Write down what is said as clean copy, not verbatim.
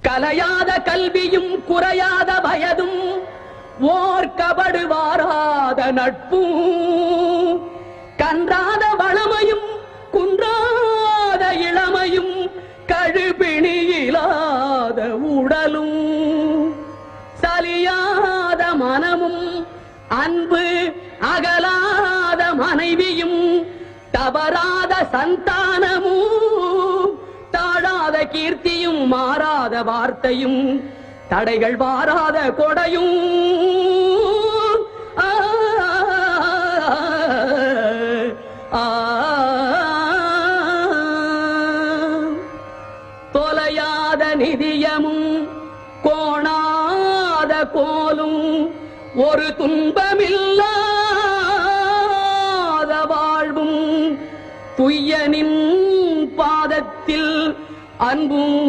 கலையாத கல்வியும் குறையாத வயதும் ஓர் கபடு வாராத நட்பும் கன்றாத வளமையும் குன்றாத இளமையும் கழுபிணியிலாத உடலும் சலியாத மனமும் அன்பு அகலாத மனைவியும் தவறாத சந்தானமும் தாழாத கீர்த்தியும் மாறாத வார்த்தையும் தடைகள் வாராத கொடையும் தொலையாத நிதியமும் கோணாத கோலும் ஒரு துன்பமில்லாத வாழ்வும் துய்யனின் பாதத்தில் அன்பும்